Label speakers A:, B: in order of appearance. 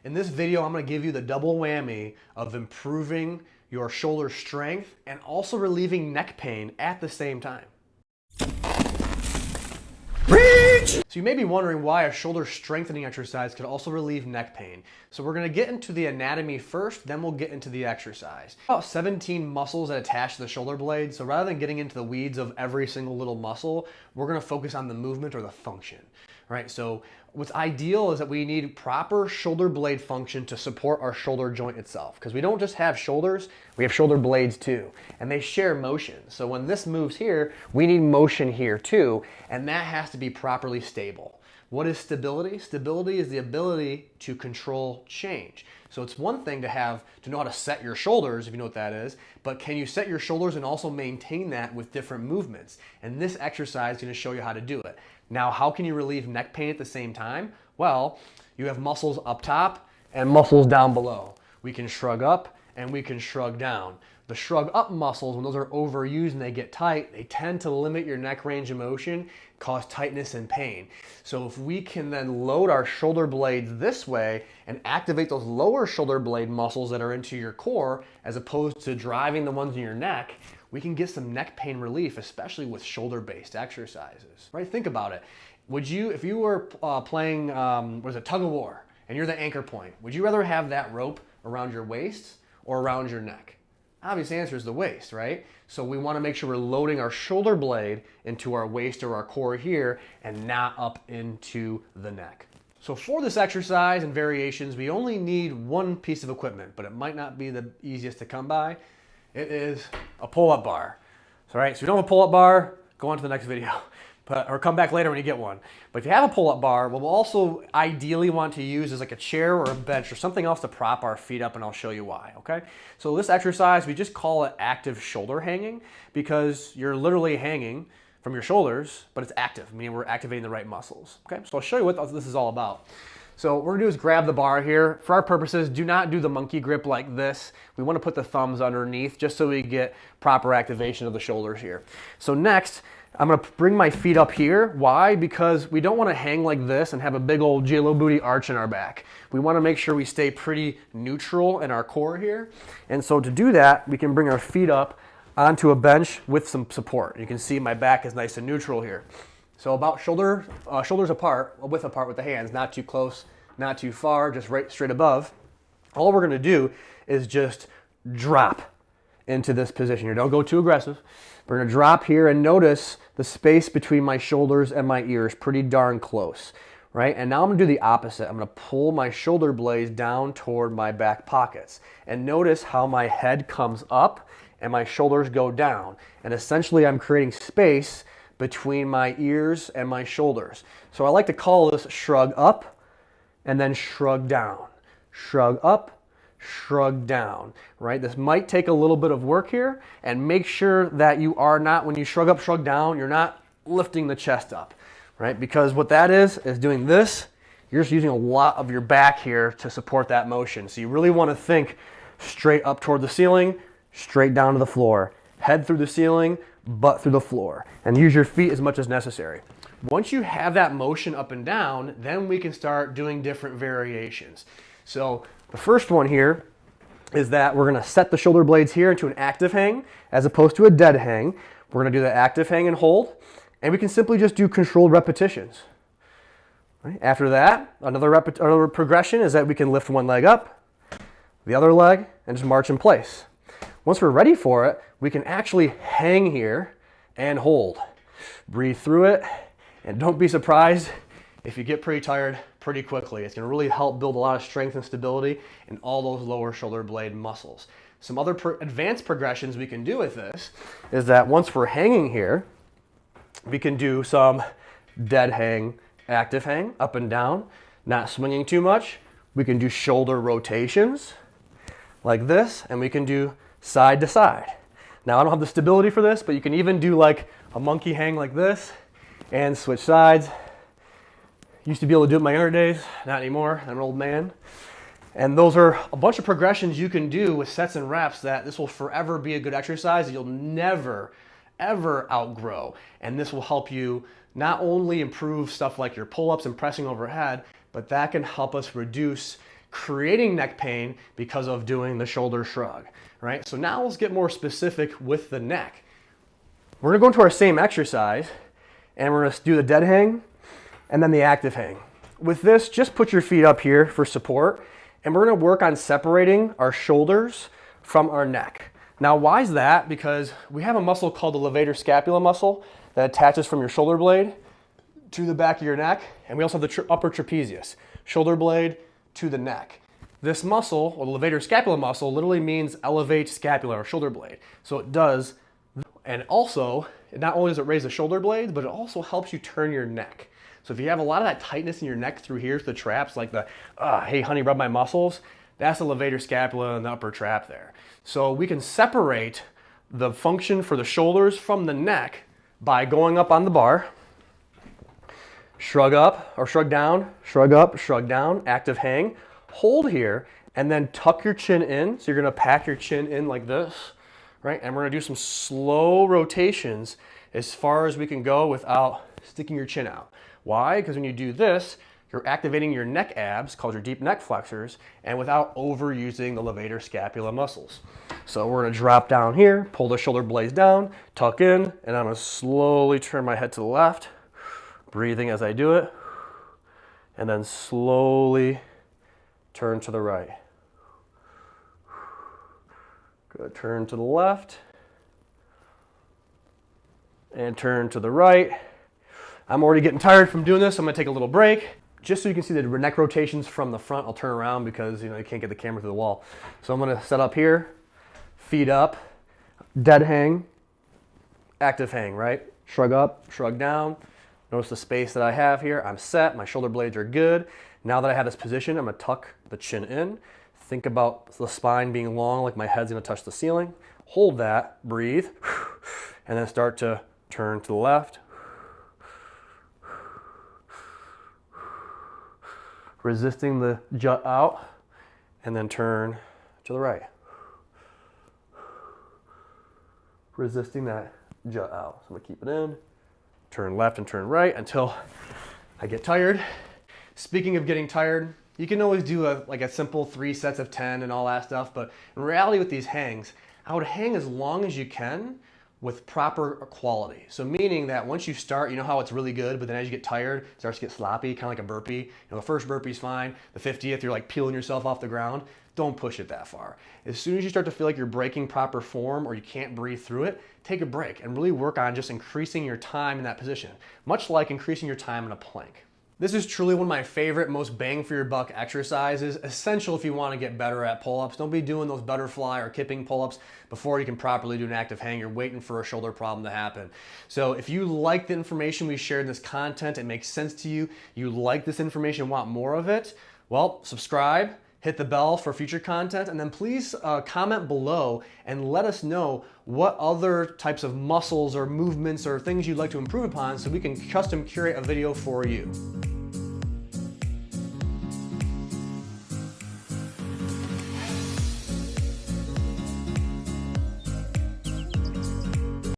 A: In this video, I'm going to give you the double whammy of improving your shoulder strength and also relieving neck pain at the same time. Reach! So you may be wondering why a shoulder strengthening exercise could also relieve neck pain. So we're going to get into the anatomy first, then we'll get into the exercise. About 17 muscles that attach to the shoulder blade. So rather than getting into the weeds of every single little muscle, we're going to focus on the movement or the function. Right? So what's ideal is that we need proper shoulder blade function to support our shoulder joint itself. Because we don't just have shoulders, we have shoulder blades too. And they share motion. So when this moves here, we need motion here too. And that has to be properly stable. What is stability? Stability is the ability to control change. So it's one thing to know how to set your shoulders, if you know what that is, but can you set your shoulders and also maintain that with different movements? And this exercise is going to show you how to do it. Now, how can you relieve neck pain at the same time? Well, you have muscles up top and muscles down below. We can shrug up and we can shrug down. The shrug up muscles, when those are overused and they get tight, they tend to limit your neck range of motion, cause tightness and pain. So if we can then load our shoulder blades this way and activate those lower shoulder blade muscles that are into your core, as opposed to driving the ones in your neck, we can get some neck pain relief, especially with shoulder-based exercises. Right? Think about it. Would you, if you were playing, tug of war, and you're the anchor point, would you rather have that rope around your waist or around your neck? Obvious answer is the waist, right? So we want to make sure we're loading our shoulder blade into our waist or our core here and not up into the neck. So for this exercise and variations, we only need one piece of equipment, but it might not be the easiest to come by. It is a pull-up bar. So, all right, so if you don't have a pull-up bar, go on to the next video. Or come back later when you get one. But if you have a pull-up bar, what we'll also ideally want to use is like a chair or a bench or something else to prop our feet up, and I'll show you why, okay? So this exercise, we just call it active shoulder hanging because you're literally hanging from your shoulders, but it's active, meaning we're activating the right muscles, okay? So I'll show you what this is all about. So what we're gonna do is grab the bar here. For our purposes, do not do the monkey grip like this. We wanna put the thumbs underneath just so we get proper activation of the shoulders here. So next, I'm gonna bring my feet up here. Why? Because we don't wanna hang like this and have a big old JLo booty arch in our back. We wanna make sure we stay pretty neutral in our core here. And so to do that, we can bring our feet up onto a bench with some support. You can see my back is nice and neutral here. So about shoulders apart, width apart with the hands, not too close, not too far, just right straight above. All we're gonna do is just drop into this position here. Don't go too aggressive. We're gonna drop here and notice the space between my shoulders and my ears, pretty darn close, right? And now I'm gonna do the opposite. I'm gonna pull my shoulder blades down toward my back pockets. And notice how my head comes up and my shoulders go down. And essentially I'm creating space between my ears and my shoulders. So I like to call this shrug up and then shrug down. Shrug up, shrug down, right? This might take a little bit of work here, and make sure that you are not, when you shrug up, shrug down, you're not lifting the chest up, right? Because what that is doing this, you're just using a lot of your back here to support that motion. So you really want to think straight up toward the ceiling, straight down to the floor, head through the ceiling, butt through the floor, and use your feet as much as necessary. Once you have that motion up and down, then we can start doing different variations. So the first one here is that we're gonna set the shoulder blades here into an active hang as opposed to a dead hang. We're gonna do the active hang and hold, and we can simply just do controlled repetitions. Right? After that, another progression is that we can lift one leg up, the other leg, and just march in place. Once we're ready for it, we can actually hang here and hold. Breathe through it, and don't be surprised if you get pretty tired pretty quickly. It's gonna really help build a lot of strength and stability in all those lower shoulder blade muscles. Some other advanced progressions we can do with this is that once we're hanging here, we can do some dead hang, active hang, up and down, not swinging too much. We can do shoulder rotations like this, and we can do side to side. Now I don't have the stability for this, but you can even do like a monkey hang like this and switch sides. Used to be able to do it in my younger days, not anymore, I'm an old man. And those are a bunch of progressions you can do with sets and reps that this will forever be a good exercise that you'll never, ever outgrow. And this will help you not only improve stuff like your pull-ups and pressing overhead, but that can help us reduce creating neck pain because of doing the shoulder shrug, right? So now let's get more specific with the neck. We're gonna go into our same exercise and we're gonna do the dead hang and then the active hang. With this, just put your feet up here for support and we're gonna work on separating our shoulders from our neck. Now, why is that? Because we have a muscle called the levator scapula muscle that attaches from your shoulder blade to the back of your neck, and we also have the upper trapezius, shoulder blade to the neck. This muscle, or the levator scapula muscle, literally means elevate scapula or shoulder blade. So it does, and also, not only does it raise the shoulder blades, but it also helps you turn your neck. So if you have a lot of that tightness in your neck through here to the traps, like the, hey honey, rub my muscles, that's the levator scapula and the upper trap there. So we can separate the function for the shoulders from the neck by going up on the bar, shrug up or shrug down, shrug up, shrug down, active hang, hold here, and then tuck your chin in. So you're gonna pack your chin in like this, right? And we're gonna do some slow rotations as far as we can go without sticking your chin out. Why? Because when you do this, you're activating your neck abs, called your deep neck flexors, and without overusing the levator scapula muscles. So we're gonna drop down here, pull the shoulder blades down, tuck in, and I'm gonna slowly turn my head to the left, breathing as I do it, and then slowly turn to the right. Good, turn to the left, and turn to the right. I'm already getting tired from doing this, so I'm gonna take a little break. Just so you can see the neck rotations from the front, I'll turn around because you can't get the camera through the wall. So I'm gonna set up here, feet up, dead hang, active hang, right? Shrug up, shrug down. Notice the space that I have here. I'm set, my shoulder blades are good. Now that I have this position, I'm gonna tuck the chin in. Think about the spine being long, like my head's gonna touch the ceiling. Hold that, breathe, and then start to turn to the left. Resisting the jut out, and then turn to the right. Resisting that jut out. So I'm gonna keep it in, turn left and turn right until I get tired. Speaking of getting tired, you can always do a simple 3 sets of 10 and all that stuff, but in reality with these hangs, I would hang as long as you can with proper quality. So meaning that once you start, you know how it's really good, but then as you get tired, it starts to get sloppy, kind of like a burpee. The first burpee's fine, the 50th, you're like peeling yourself off the ground. Don't push it that far. As soon as you start to feel like you're breaking proper form or you can't breathe through it, take a break and really work on just increasing your time in that position, much like increasing your time in a plank. This is truly one of my favorite, most bang for your buck exercises, essential if you want to get better at pull-ups. Don't be doing those butterfly or kipping pull-ups before you can properly do an active hang. You're waiting for a shoulder problem to happen. So if you like the information we shared in this content, it makes sense to you, you like this information, want more of it, well, subscribe, hit the bell for future content, and then please comment below and let us know what other types of muscles or movements or things you'd like to improve upon so we can custom curate a video for you.